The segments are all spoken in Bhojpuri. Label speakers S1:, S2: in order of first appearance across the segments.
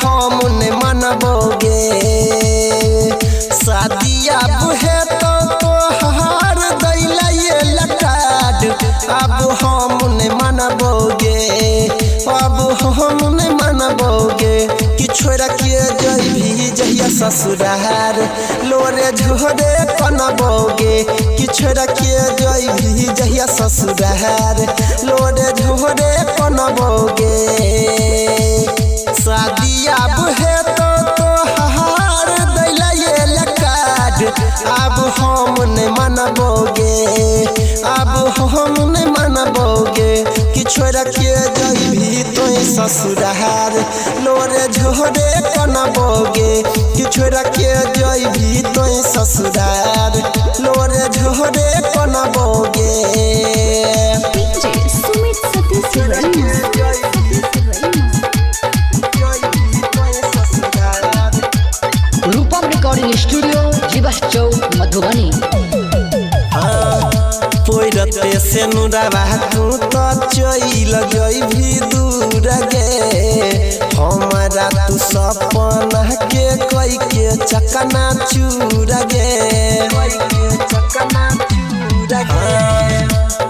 S1: हम ने मनबोगे शादिया बुहे तो तोहार दैला ये लकाड अब हम ने मनबोगे अब हम ने मनबोगे कि छोरा के जइभी जहिया ससुरार लोरे झोरे कनबोगे कि छोरा के जइभी जहिया ससुरार लोरे झोरे कनबोगे शादिया बुहे तो तोहार दैला ये लकाड अब हम ने मनबोगे अब हम ने मनबोगे कि छोरा के जइभी तो ससुरार लोरे झोरे कनबोगे कि छोरा के जइभी तो ससुरार लोरे झोरे कनबोगे
S2: रूपम रिकॉर्डिंग स्टूडियो जीवस चौक मधुबनी।
S1: पोरते से नुरावा तू तो चल जइभी दूर गे हमारा तू सपना के कई के चकना चूर गे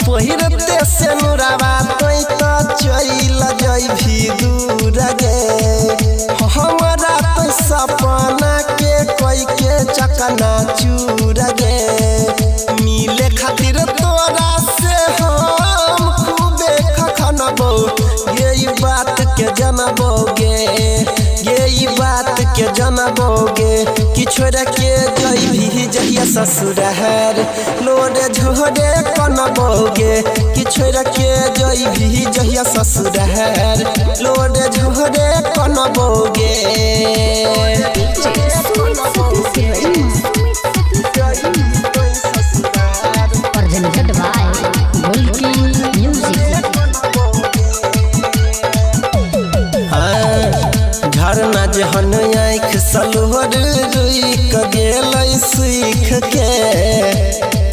S1: पोरते से नुरावा तू तो चल जइभी दूर गे हमारा तू सपना के कई के चकना चूर गे मिले खातिर तोरा से हम खूबे खखनबो ये बात के जानबोगे ये बात के जानबोगे कि छोरा के जइभी जहिया ससुरार लोरे झोरे कनबोगे कि छोरा के जइभी जहिया ससुरार लोरे झोरे कनबोगे झरना जहन आँख सलोहर रुइक गेल सीख के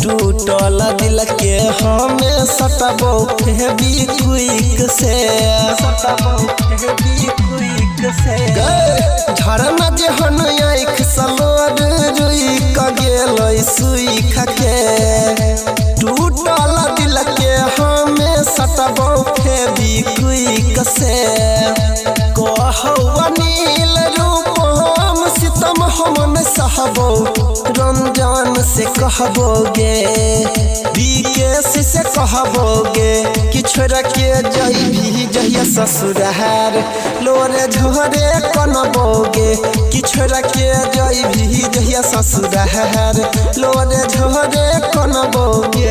S1: टूटल दिल के हमें सटबो फेबी क्विक से झरना जहन आँख सलोहर रुइक गेल सीख के टूटल दिल के हमें सटबो फेबी क्विक से अनिल रूपम सितम हम सहबो रंजन से कहबोगे विकेश से कहबोगे कि छोरा के जइभी जहिया ससुरार लोरे झोरे कनबोगे कि छोरा के जइभी जहिया ससुरार लोरे झोरे कनबोगे।